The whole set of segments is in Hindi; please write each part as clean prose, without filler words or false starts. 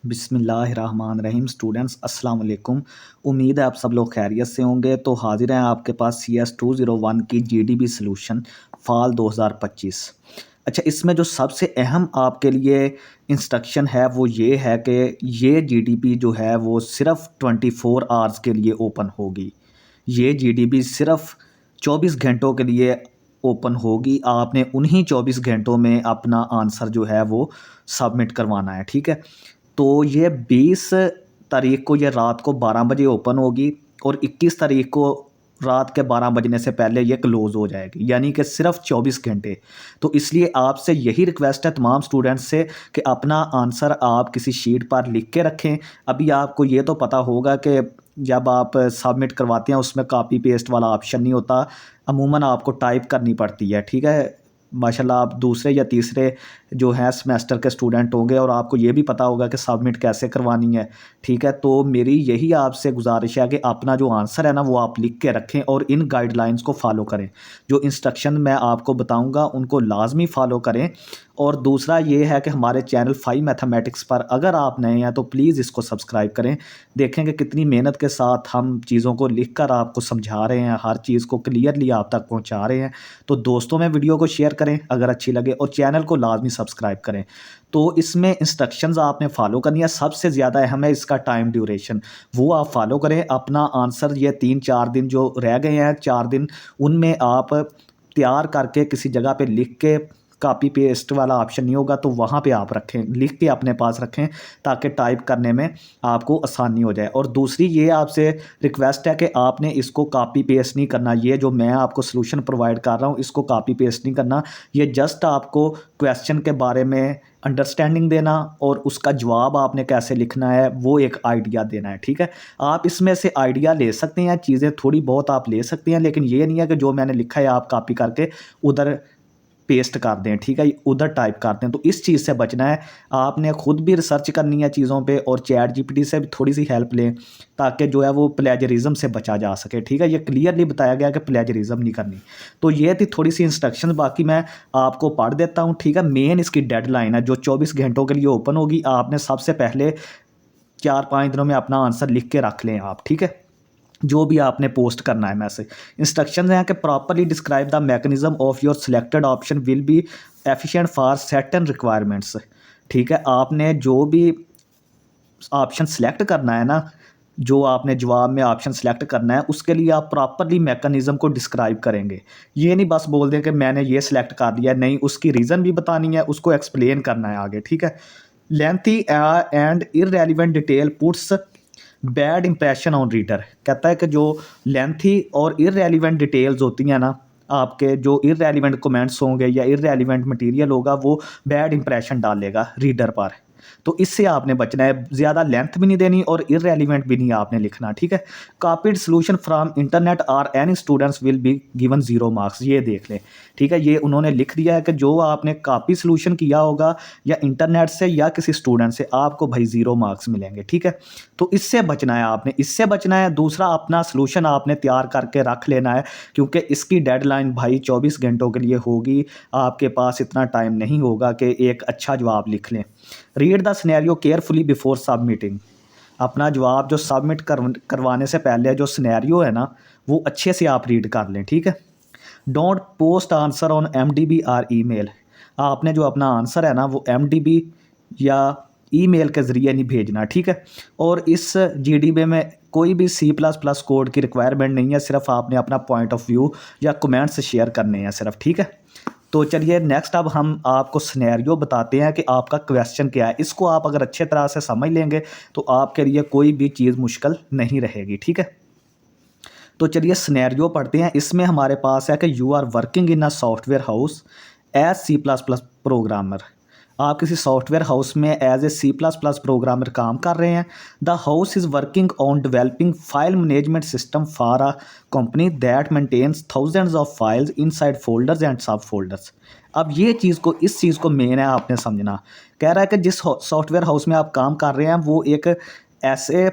बिस्मिल्लाहिर्रहमानिर्रहीम। स्टूडेंट्स अस्सलाम वालेकुम। उम्मीद है आप सब लोग खैरियत से होंगे। तो हाजिर हैं आपके पास CS 201 की GDB सॉल्यूशन फ़ाल 2025। अच्छा, इसमें जो सबसे अहम आपके लिए इंस्ट्रक्शन है वो ये है कि ये GDB जो है वो सिर्फ़ 24 आवर्स के लिए ओपन होगी। ये GDB सिर्फ़ 24 घंटों के लिए ओपन होगी। आपने उन्हीं 24 घंटों में अपना आंसर जो है वो सबमिट करवाना है, ठीक है? तो ये 20 तारीख को ये रात को 12 बजे ओपन होगी और 21 तारीख को रात के 12 बजने से पहले ये क्लोज़ हो जाएगी, यानी कि सिर्फ़ 24 घंटे। तो इसलिए आपसे यही रिक्वेस्ट है तमाम स्टूडेंट्स से कि अपना आंसर आप किसी शीट पर लिख के रखें। अभी आपको ये तो पता होगा कि जब आप सबमिट करवाते हैं उसमें कॉपी पेस्ट वाला ऑप्शन नहीं होता, अमूमन आपको टाइप करनी पड़ती है, ठीक है? माशाल्लाह आप दूसरे या तीसरे जो हैं सेमेस्टर के स्टूडेंट होंगे और आपको ये भी पता होगा कि सबमिट कैसे करवानी है, ठीक है? तो मेरी यही आपसे गुजारिश है कि अपना जो आंसर है ना वो आप लिख के रखें और इन गाइडलाइंस को फॉलो करें। जो इंस्ट्रक्शन मैं आपको बताऊंगा उनको लाजमी फ़ॉलो करें। और दूसरा ये है कि हमारे चैनल 5 मैथमेटिक्स पर अगर आप नए हैं तो प्लीज़ इसको सब्सक्राइब करें। देखेंगे कितनी मेहनत के साथ हम चीज़ों को लिख कर आपको समझा रहे हैं, हर चीज़ को क्लियरली आप तक पहुँचा रहे हैं। तो दोस्तों में वीडियो को शेयर करें अगर अच्छी लगे और चैनल को लाजमी सब्सक्राइब करें। तो इसमें इंस्ट्रक्शंस आपने फॉलो करनी है। सबसे ज़्यादा अहम है इसका टाइम ड्यूरेशन, वो आप फॉलो करें। अपना आंसर ये 3-4 दिन जो रह गए हैं, 4 दिन, उनमें आप तैयार करके किसी जगह पे लिख के, कॉपी पेस्ट वाला ऑप्शन नहीं होगा तो वहाँ पे आप रखें, लिख के अपने पास रखें ताकि टाइप करने में आपको आसानी हो जाए। और दूसरी ये आपसे रिक्वेस्ट है कि आपने इसको कॉपी पेस्ट नहीं करना। ये जो मैं आपको सॉल्यूशन प्रोवाइड कर रहा हूँ इसको कॉपी पेस्ट नहीं करना। ये जस्ट आपको क्वेश्चन के बारे में अंडरस्टैंडिंग देना और उसका जवाब आपने कैसे लिखना है वो एक आइडिया देना है, ठीक है? आप इसमें से आइडिया ले सकते हैं, चीज़ें थोड़ी बहुत आप ले सकते हैं, लेकिन ये नहीं है कि जो मैंने लिखा है आप कॉपी करके उधर पेस्ट कर दें, ठीक है? उधर टाइप कर दें। तो इस चीज़ से बचना है। आपने खुद भी रिसर्च करनी है चीज़ों पे और चैट जीपीटी से भी थोड़ी सी हेल्प लें ताकि जो है वो प्लेजरिज्म से बचा जा सके, ठीक है? ये क्लियरली बताया गया कि प्लेजरिज्म नहीं करनी। तो ये थी थोड़ी सी इंस्ट्रक्शन, बाकी मैं आपको पढ़ देता हूँ, ठीक है? मेन इसकी डेडलाइन है जो 24 घंटों के लिए ओपन होगी। आपने सबसे पहले 4-5 दिनों में अपना आंसर लिख के रख लें आप, ठीक है? जो भी आपने पोस्ट करना है मैसेज। इंस्ट्रक्शंस हैं कि properly describe the mechanism of your selected option will be efficient for certain requirements, ठीक है? आपने जो भी ऑप्शन सेलेक्ट करना है ना, जो आपने जवाब में ऑप्शन सेलेक्ट करना है उसके लिए आप प्रॉपर्ली मैकेनिज्म को डिस्क्राइब करेंगे। ये नहीं बस बोल दें कि मैंने ये सिलेक्ट कर लिया, नहीं, उसकी रीज़न भी बतानी है, उसको एक्सप्लेन करना है आगे, ठीक है? Lengthy and irrelevant detail puts bad impression on reader. कहता है कि जो लेंथी और इररेलेवेंट डिटेल्स होती हैं ना, आपके जो इररेलेवेंट कमेंट्स होंगे या इररेलेवेंट मटेरियल होगा वो बैड इंप्रेशन डालेगा रीडर पर। तो इससे आपने बचना है। ज़्यादा लेंथ भी नहीं देनी और इररेलेवेंट भी नहीं आपने लिखना, ठीक है? कॉपीड सॉल्यूशन फ्रॉम इंटरनेट और any students will be given 0 marks. ये देख लें, ठीक है? ये उन्होंने लिख दिया है कि जो आपने कॉपी सॉल्यूशन किया होगा या इंटरनेट से या किसी स्टूडेंट से, आपको भाई 0 मार्क्स मिलेंगे, ठीक है? तो इससे बचना है आपने, इससे बचना है। दूसरा, अपना सॉल्यूशन आपने तैयार करके रख लेना है क्योंकि इसकी डेडलाइन भाई 24 घंटों के लिए होगी। आपके पास इतना टाइम नहीं होगा कि एक अच्छा जवाब लिख लें। Read the scenario carefully before submitting. अपना जवाब जो सबमिट करवाने से पहले जो सिनेरियो है ना वो अच्छे से आप रीड कर लें, ठीक है? Don't post answer on MDB और ईमेल। आपने जो अपना आंसर है ना वो MDB या ईमेल के ज़रिए नहीं भेजना, ठीक है? और इस GDB में कोई भी C++ कोड की रिक्वायरमेंट नहीं है, सिर्फ आपने अपना पॉइंट ऑफ व्यू या कमेंट्स शेयर करने हैं सिर्फ, ठीक है? तो चलिए नेक्स्ट अब हम आपको सिनेरियो बताते हैं कि आपका क्वेश्चन क्या है। इसको आप अगर अच्छे तरह से समझ लेंगे तो आपके लिए कोई भी चीज़ मुश्किल नहीं रहेगी, ठीक है? तो चलिए सिनेरियो पढ़ते हैं। इसमें हमारे पास है कि you are working in a software house as C++ programmer. आप किसी सॉफ्टवेयर हाउस में एज ए C++ प्रोग्रामर काम कर रहे हैं। The house is working on developing file management system for a company that maintains thousands of files inside folders and सब फोल्डर्स। अब ये चीज़ को, इस चीज़ को मेन है आपने समझना। कह रहा है कि जिस सॉफ्टवेयर हाउस में आप काम कर रहे हैं वो एक ऐसे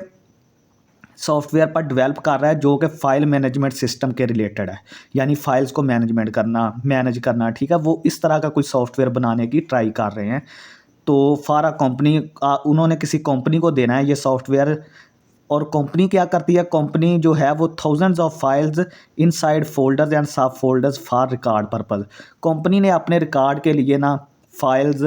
सॉफ्टवेयर पर डेवलप कर रहा है जो कि फ़ाइल मैनेजमेंट सिस्टम के रिलेटेड है, यानी फ़ाइल्स को मैनेज करना, ठीक है? वो इस तरह का कोई सॉफ्टवेयर बनाने की ट्राई कर रहे हैं। तो फॉर अ कंपनी, उन्होंने किसी कंपनी को देना है ये सॉफ्टवेयर। और कंपनी क्या करती है, कंपनी जो है वो thousands of files inside folders and सब folders for record purpose. Company ने अपने रिकॉर्ड के लिए ना फाइल्स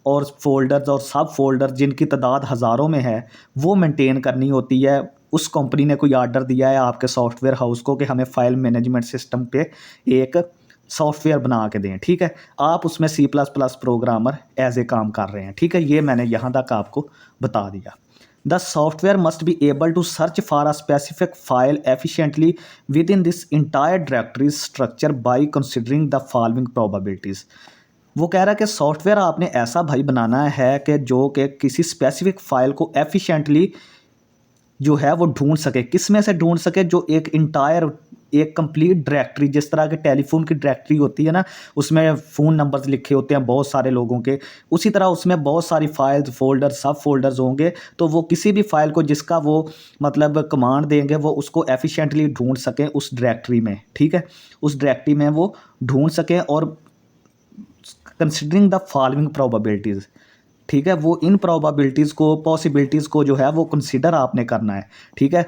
और फोल्डर्स और सब फोल्डर जिनकी तादाद हज़ारों में है वो मेंटेन करनी होती है। उस कंपनी ने कोई आर्डर दिया है आपके सॉफ्टवेयर हाउस को कि हमें फ़ाइल मैनेजमेंट सिस्टम पे एक सॉफ्टवेयर बना के दें, ठीक है। आप उसमें C plus plus programmer as a काम कर रहे हैं, ठीक है। ये मैंने यहाँ तक आपको बता दिया। The software must be able to search for a specific file efficiently within this entire directory structure by considering the following probabilities। वो कह रहा है कि सॉफ्टवेयर आपने ऐसा भाई बनाना है कि जो कि किसी स्पेसिफिक फ़ाइल को एफिशिएंटली जो है वो ढूंढ सके। किस में से ढूंढ सके, जो एक इंटायर एक कंप्लीट डायरेक्टरी, जिस तरह के टेलीफोन की डायरेक्टरी होती है ना, उसमें फ़ोन नंबर्स लिखे होते हैं बहुत सारे लोगों के, उसी तरह उसमें बहुत सारी फाइल्स, फोल्डर, सब फोल्डर्स होंगे। तो वो किसी भी फाइल को जिसका वो मतलब कमांड देंगे वो उसको एफिशिएंटली ढूंढ सकें उस डायरेक्टरी में, ठीक है। उस डायरेक्टरी में वो ढूंढ सकें और कंसिडरिंग द फॉलोइंग प्रोबेबिलिटीज़, ठीक है। वो इन प्रोबेबिलिटीज़ को, पॉसिबिलिटीज़ को जो है वो कंसीडर आपने करना है, ठीक है।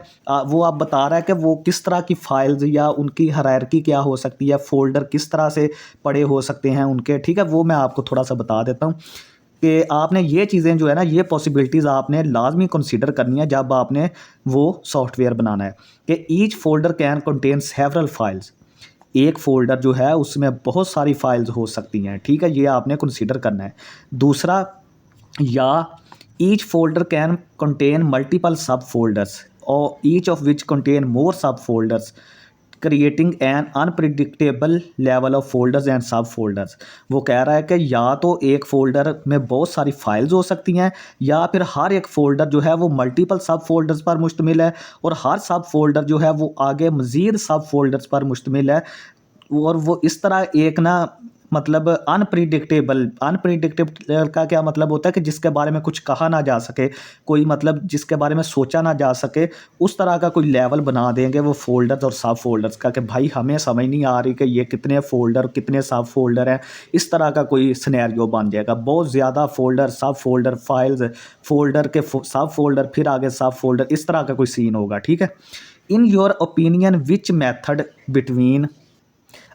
वो आप बता रहा है कि वो किस तरह की फाइल्स या उनकी हायरार्की क्या हो सकती है, फ़ोल्डर किस तरह से पड़े हो सकते हैं उनके, ठीक है। वो मैं आपको थोड़ा सा बता देता हूँ कि आपने ये चीज़ें जो है ना, ये पॉसिबिलिटीज़ आपने लाजमी कंसीडर करनी है जब आपने वो सॉफ्टवेयर बनाना है। कि each folder can contain several files, एक फ़ोल्डर जो है उसमें बहुत सारी फाइल्स हो सकती हैं, ठीक है। ये आपने कंसीडर करना है। दूसरा, या each folder can contain multiple subfolders और each of which contain more subfolders creating an unpredictable level of folders and सब फोल्डर्स। वो कह रहा है कि या तो एक फ़ोल्डर में बहुत सारी फाइल्स हो सकती हैं, या फिर हर एक फ़ोल्डर जो है वो मल्टीपल सब फोल्डर्स पर मुश्तमिल है, और हर सब फोल्डर जो है वो आगे मज़ीद सब फोल्डर्स पर मुश्तमिल है। और वो इस तरह एक ना मतलब अनप्रिडिक्टेबल का क्या मतलब होता है कि जिसके बारे में कुछ कहा ना जा सके, कोई मतलब जिसके बारे में सोचा ना जा सके, उस तरह का कोई लेवल बना देंगे वो फोल्डर्स और सब फोल्डर्स का कि भाई हमें समझ नहीं आ रही कि ये कितने फ़ोल्डर कितने सब फोल्डर हैं। इस तरह का कोई सिनेरियो बन जाएगा, बहुत ज़्यादा फ़ोल्डर, सब फोल्डर, फाइल्स, फोल्डर के सब फोल्डर, फिर आगे सब फोल्डर, इस तरह का कोई सीन होगा, ठीक है। In your opinion which method between,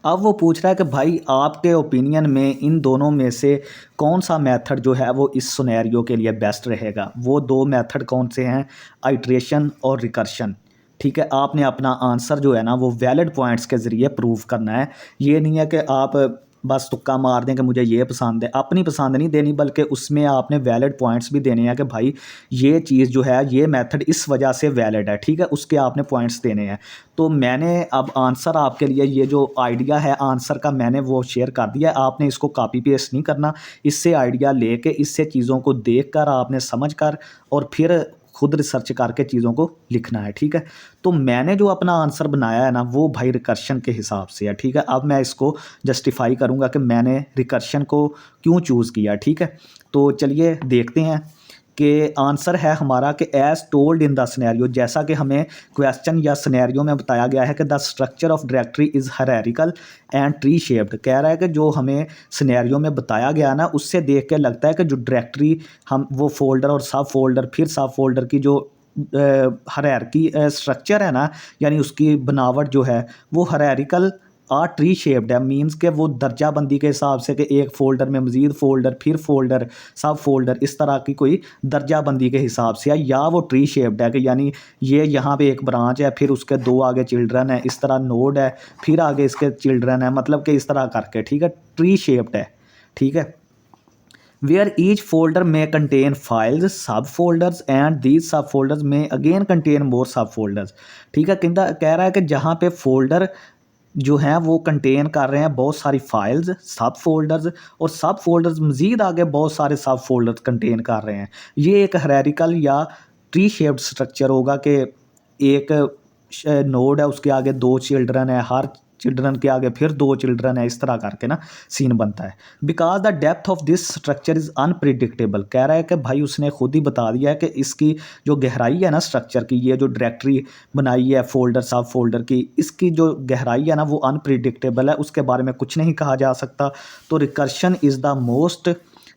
अब वो पूछ रहा है कि भाई आपके ओपिनियन में इन दोनों में से कौन सा मेथड जो है वो इस सिनेरियो के लिए बेस्ट रहेगा। वो दो मेथड कौन से हैं, आइट्रेशन और रिकर्शन, ठीक है। आपने अपना आंसर जो है ना वो वैलिड पॉइंट्स के ज़रिए प्रूव करना है। ये नहीं है कि आप बस तुक्का मार दें कि मुझे ये पसंद है, अपनी पसंद नहीं देनी, बल्कि उसमें आपने वैलिड पॉइंट्स भी देने हैं कि भाई ये चीज़ जो है ये मेथड इस वजह से वैलिड है, ठीक है। उसके आपने पॉइंट्स देने हैं। तो मैंने अब आंसर आपके लिए, ये जो आइडिया है आंसर का, मैंने वो शेयर कर दिया है। आपने इसको कॉपी पेस्ट नहीं करना, इससे आइडिया लेके, इससे चीज़ों को देखकर आपने समझ कर और फिर खुद रिसर्च करके चीज़ों को लिखना है, ठीक है। तो मैंने जो अपना आंसर बनाया है ना वो भाई रिकर्शन के हिसाब से है, ठीक है। अब मैं इसको जस्टिफाई करूँगा कि मैंने रिकर्शन को क्यों चूज़ किया, ठीक है। तो चलिए देखते हैं कि आंसर है हमारा कि as told in the scenario, जैसा कि हमें क्वेश्चन या सिनेरियो में बताया गया है कि the structure of directory is hierarchical and tree shaped. कह रहा है कि जो हमें सिनेरियो में बताया गया ना उससे देख के लगता है कि जो डायरेक्टरी हम वो फोल्डर और सब फोल्डर फिर सब फोल्डर की जो हायरार्की स्ट्रक्चर है ना, यानी उसकी बनावट जो है वो हायरार्किकल ट्री शेप्ड है। मींस के वो दर्जाबंदी के हिसाब से कि एक फ़ोल्डर में मज़ीद फ़ोल्डर, फिर फ़ोल्डर, सब फ़ोल्डर, इस तरह की कोई दर्जाबंदी के हिसाब से है, या वो ट्री शेप्ड है कि यानी ये यहाँ पे एक ब्रांच है, फिर उसके दो आगे चिल्ड्रन है, इस तरह नोड है, फिर आगे इसके चिल्ड्रन है, मतलब कि इस तरह करके, ठीक है। ट्री शेप्ड है, ठीक है। वेयर ईच फोल्डर में कंटेन फाइल्स, सब folders and these sub folders में अगेन कंटेन मोर सब फोल्डर्स, ठीक है। कह रहा है कि जहाँ पे फोल्डर जो हैं वो कंटेन कर रहे हैं बहुत सारी फाइल्स, सब फोल्डर्स, और सब फोल्डर्स मज़ीद आगे बहुत सारे सब फोल्डर्स कंटेन कर रहे हैं। ये एक हायरार्किकल या ट्री शेप्ड स्ट्रक्चर होगा कि एक नोड है, उसके आगे दो चिल्ड्रन है, हर चिल्ड्रन के आगे फिर दो चिल्ड्रन है, इस तरह करके ना सीन बनता है। Because the depth of this structure is unpredictable. कह रहा है कि भाई उसने खुद ही बता दिया है कि इसकी जो गहराई है ना स्ट्रक्चर की, ये जो डायरेक्टरी बनाई है फोल्डर सब फोल्डर की, इसकी जो गहराई है ना वो अनप्रिडिक्टेबल है, उसके बारे में कुछ नहीं कहा जा सकता। तो recursion is the most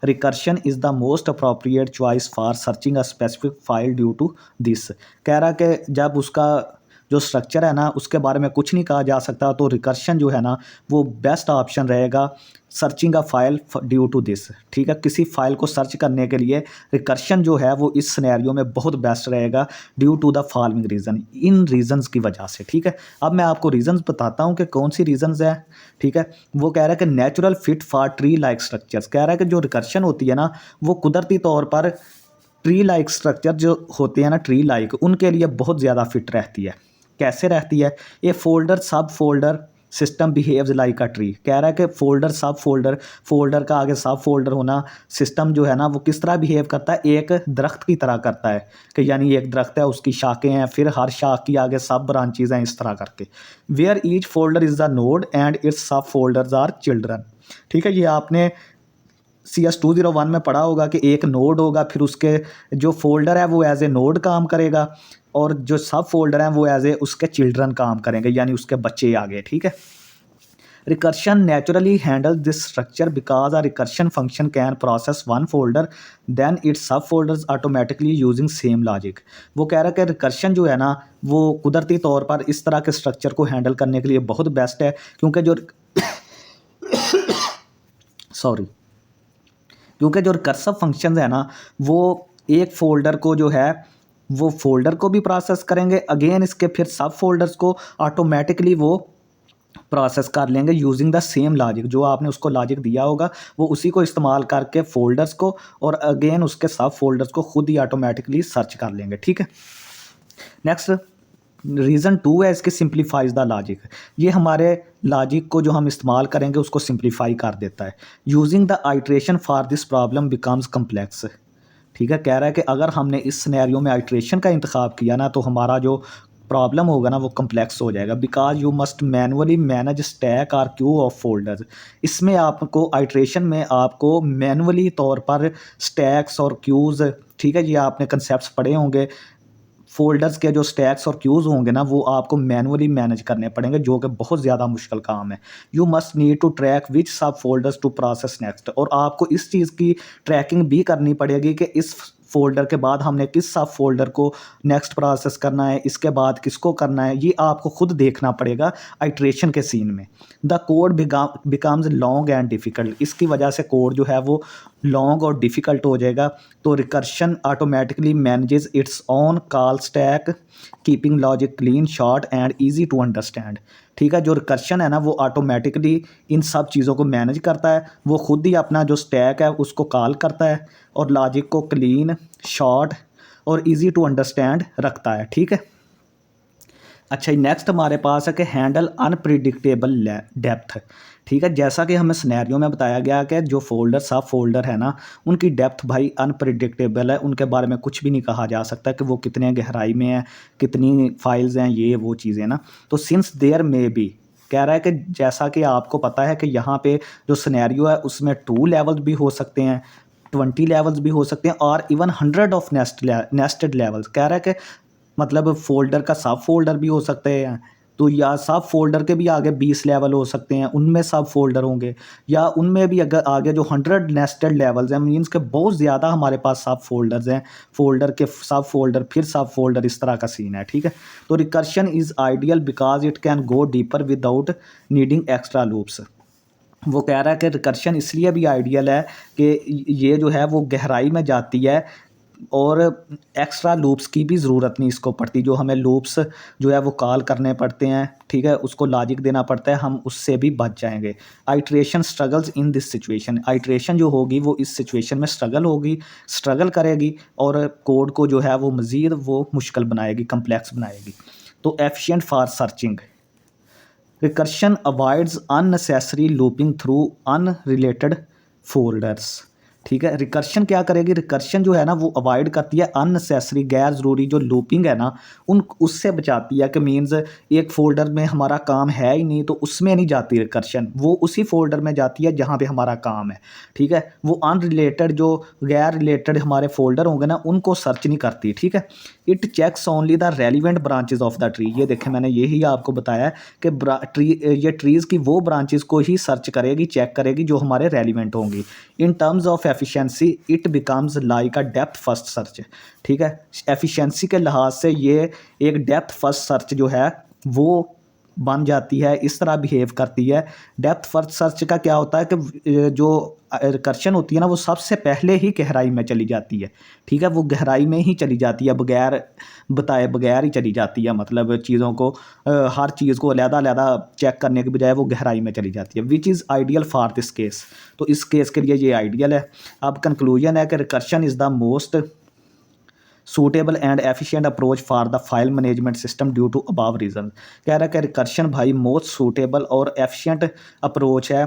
recursion is the most appropriate choice for searching a specific file due to this. कह रहा है कि जब उसका जो स्ट्रक्चर है ना उसके बारे में कुछ नहीं कहा जा सकता, तो रिकर्शन जो है ना वो बेस्ट ऑप्शन रहेगा searching a file due to this. ठीक है, किसी फाइल को सर्च करने के लिए रिकर्शन जो है वो इस सिनेरियो में बहुत बेस्ट रहेगा due to the following reason, इन रीजंस की वजह से। ठीक है, अब मैं आपको रीजंस बताता हूँ कि कौन सी रीजंस है। ठीक है, वो कह रहा है कि natural fit for tree like structures. कह रहा है कि जो रिकर्शन होती है ना वो कुदरती तौर पर ट्री लाइक स्ट्रक्चर जो होते हैं ना, ट्री लाइक, उनके लिए बहुत ज़्यादा फिट रहती है। कैसे रहती है? ये फोल्डर सब folder system behaves like a tree. कह रहा है कि फोल्डर सब फोल्डर, फोल्डर का आगे सब फोल्डर होना, सिस्टम जो है ना वो किस तरह बिहेव करता है, एक दरख्त की तरह करता है कि यानी एक दरख्त है, उसकी शाखें हैं, फिर हर शाख की आगे सब ब्रांचेज हैं, इस तरह करके। Where each folder is the node and its सब फोल्डर्स आर चिल्ड्रन। ठीक है, ये आपने CS201 में पढ़ा होगा कि एक नोड होगा, फिर उसके जो फोल्डर है वो एज ए नोड काम करेगा और जो सब फोल्डर हैं वो एज ए उसके चिल्ड्रन काम करेंगे, यानी उसके बच्चे आगे। ठीक है, recursion naturally handle this structure because a recursion function can process one folder then its सब folders automatically using same logic. वो कह रहा है कि रिकर्शन जो है ना वो कुदरती तौर पर इस तरह के स्ट्रक्चर को हैंडल करने के लिए बहुत बेस्ट है, क्योंकि जो सॉरी क्योंकि जो रिकर्सिव फंक्शन है ना वो एक फ़ोल्डर को जो है वो फ़ोल्डर को भी प्रोसेस करेंगे, अगेन इसके फिर सब फ़ोल्डर्स को ऑटोमेटिकली वो प्रोसेस कर लेंगे यूजिंग द सेम लॉजिक। जो आपने उसको लॉजिक दिया होगा वो उसी को इस्तेमाल करके फ़ोल्डर्स को और अगेन उसके सब फ़ोल्डर्स को खुद ही ऑटोमेटिकली सर्च कर लेंगे। ठीक है, नेक्स्ट रीज़न 2 है इसके, सिंप्लीफाइज द लॉजिक। ये हमारे लॉजिक को जो हम इस्तेमाल करेंगे उसको सिंप्लीफाई कर देता है। Using the iteration for this problem becomes complex. ठीक है, कह रहा है कि अगर हमने इस सिनेरियो में आइट्रेशन का इंतखाब किया ना तो हमारा जो प्रॉब्लम होगा ना वो कम्प्लेक्स हो जाएगा। Because you must manually manage stack और क्यू ऑफ फोल्डर्स। इसमें आपको आइट्रेशन में आपको मैनुअली तौर पर स्टैक्स और क्यूज़, ठीक है, ये आपने कंसेप्ट पढ़े होंगे, फ़ोल्डर्स के जो स्टैक्स और क्यूज़ होंगे ना वो आपको मैनुअली मैनेज करने पड़ेंगे, जो कि बहुत ज़्यादा मुश्किल काम है। You must need to track which sub folders to process next. और आपको इस चीज़ की ट्रैकिंग भी करनी पड़ेगी कि इस फ़ोल्डर के बाद हमने किस सब फ़ोल्डर को नेक्स्ट प्रोसेस करना है, इसके बाद किसको करना है, ये आपको खुद देखना पड़ेगा आइट्रेशन के सीन में। The code becomes long and difficult. इसकी वजह से कोड जो है वो लॉन्ग और डिफ़िकल्ट हो जाएगा। तो recursion automatically manages its own call stack, keeping logic clean, short and easy to understand. ठीक है, जो रिकर्शन है ना वो ऑटोमेटिकली इन सब चीज़ों को मैनेज करता है, वो खुद ही अपना जो स्टैक है उसको कॉल करता है और लॉजिक को क्लीन, शॉर्ट और इजी टू अंडरस्टैंड रखता है। ठीक है, अच्छा नेक्स्ट हमारे पास है कि हैंडल अनप्रिडिक्टेबल डेप्थ। ठीक है, जैसा कि हमें सिनेरियो में बताया गया कि जो फोल्डर सब फोल्डर है ना उनकी डेप्थ भाई अनप्रिडिक्टेबल है, उनके बारे में कुछ भी नहीं कहा जा सकता कि वो कितने गहराई में है, कितनी फाइल्स हैं, ये वो चीज़ें ना। तो सिंस देयर में बी, कह रहा है कि जैसा कि आपको पता है कि यहाँ पे जो सिनेरियो है उसमें 2 लेवल्स भी हो सकते हैं, 20 लेवल्स भी हो सकते हैं और इवन 100 ऑफ नेस्टेड लेवल्स। कह रहा है कि मतलब फ़ोल्डर का सब फ़ोल्डर भी हो सकते हैं, तो या सब फ़ोल्डर के भी आगे 20 लेवल हो सकते हैं, उनमें सब फ़ोल्डर होंगे, या उनमें भी अगर आगे जो 100 नेस्टेड लेवल्स हैं, मीन्स के बहुत ज़्यादा हमारे पास सब फ़ोल्डर्स हैं, फ़ोल्डर के सब फ़ोल्डर फिर सब फ़ोल्डर, इस तरह का सीन है। ठीक है, तो recursion is ideal because it can go deeper without needing extra loops. वो कह रहा है कि रिकर्शन इसलिए भी आइडियल है कि ये जो है वो गहराई में जाती है और एक्स्ट्रा लूप्स की भी ज़रूरत नहीं इसको पड़ती। जो हमें लूप्स जो है वो कॉल करने पड़ते हैं, ठीक है, उसको लॉजिक देना पड़ता है, हम उससे भी बच जाएंगे। Iteration struggles in this situation. Iteration जो होगी वो इस सिचुएशन में स्ट्रगल करेगी और कोड को जो है वो मज़ीद वो मुश्किल बनाएगी, कम्प्लेक्स बनाएगी। तो efficient for searching. Recursion avoids unnecessary looping through unrelated folders. ठीक है, रिकर्शन क्या करेगी, रिकर्शन जो है ना वो अवॉइड करती है अननेसेसरी, गैर ज़रूरी जो लूपिंग है ना उससे बचाती है। कि मीन्स एक फ़ोल्डर में हमारा काम है ही नहीं तो उसमें नहीं जाती रिकर्शन, वो उसी फ़ोल्डर में जाती है जहाँ पे हमारा काम है। ठीक है, वो अनरिलेटेड जो गैर रिलेटेड हमारे फ़ोल्डर होंगे ना उनको सर्च नहीं करती। ठीक है, it checks only the relevant branches of the tree. ये देखें मैंने यही आपको बताया कि ये ट्रीज़ की वो ब्रांचेज़ को ही सर्च करेगी, चेक करेगी जो हमारे रेलिवेंट होंगी। In terms of efficiency it becomes like a depth first search. ठीक है, एफिशिएंसी के लिहाज से ये एक डेप्थ फर्स्ट सर्च जो है वो बन जाती है, इस तरह बिहेव करती है। डेप्थ फर्स्ट सर्च का क्या होता है कि जो रिकर्शन होती है ना, वो सबसे पहले ही गहराई में चली जाती है। ठीक है, वो गहराई में ही चली जाती है, बगैर बताए बगैर ही चली जाती है, मतलब चीज़ों को हर चीज़ को अलहदा-अलहदा चेक करने के बजाय वो गहराई में चली जाती है, which is ideal for this case. तो इस केस के लिए ये आइडियल है। अब कंक्लूजन है कि recursion is the most suitable and efficient approach for the file management system due to above reason. कह रहा है कि रिकर्शन भाई मोस्ट सूटेबल और एफिशिएंट अप्रोच है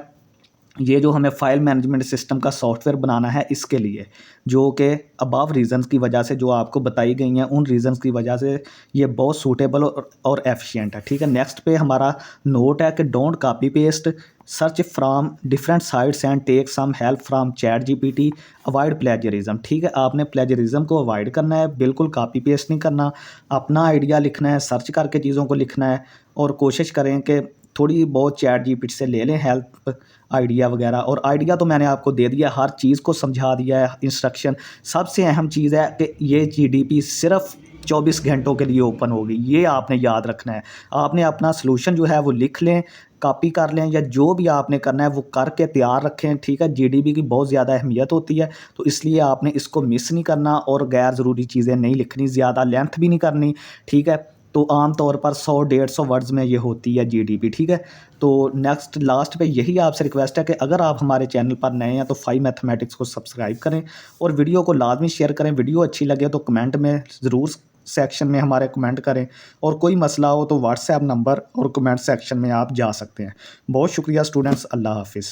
ये जो हमें फाइल मैनेजमेंट सिस्टम का सॉफ्टवेयर बनाना है इसके लिए, जो कि अबव रीजंस की वजह से जो आपको बताई गई हैं, उन रीजंस की वजह से ये बहुत सूटेबल और एफिशिएंट है। ठीक है, नेक्स्ट पे हमारा नोट है कि don't copy paste, search from different sites and take some help from chat GPT, avoid plagiarism. ठीक है, आपने प्लेजरिज्म को अवॉइड करना है, बिल्कुल कॉपी पेस्ट नहीं करना, अपना आइडिया लिखना है, सर्च करके चीज़ों को लिखना है, और कोशिश करें कि थोड़ी बहुत चैट जीपीटी से ले लें हेल्प आइडिया वगैरह। और आइडिया तो मैंने आपको दे दिया, हर चीज़ को समझा दिया है, इंस्ट्रक्शन। सबसे अहम चीज़ है कि ये जीडीपी सिर्फ 24 घंटों के लिए ओपन होगी, ये आपने याद रखना है। आपने अपना सलूशन जो है वो लिख लें, कॉपी कर लें, या जो भी आपने करना है वो करके तैयार रखें। ठीक है, जीडीपी की बहुत ज़्यादा अहमियत होती है, तो इसलिए आपने इसको मिस नहीं करना और गैर ज़रूरी चीज़ें नहीं लिखनी, ज़्यादा लेंथ भी नहीं करनी। ठीक है, तो आम तौर पर 100-150 वर्ड्स में ये होती है जीडीपी। ठीक है, तो नेक्स्ट लास्ट पे यही आपसे रिक्वेस्ट है कि अगर आप हमारे चैनल पर नए हैं तो 5 मैथमेटिक्स को सब्सक्राइब करें और वीडियो को लाजमी शेयर करें। वीडियो अच्छी लगे तो कमेंट में ज़रूर सेक्शन में हमारे कमेंट करें, और कोई मसला हो तो व्हाट्सएप नंबर और कमेंट सेक्शन में आप जा सकते हैं। बहुत शुक्रिया स्टूडेंट्स, अल्लाह हाफिज़।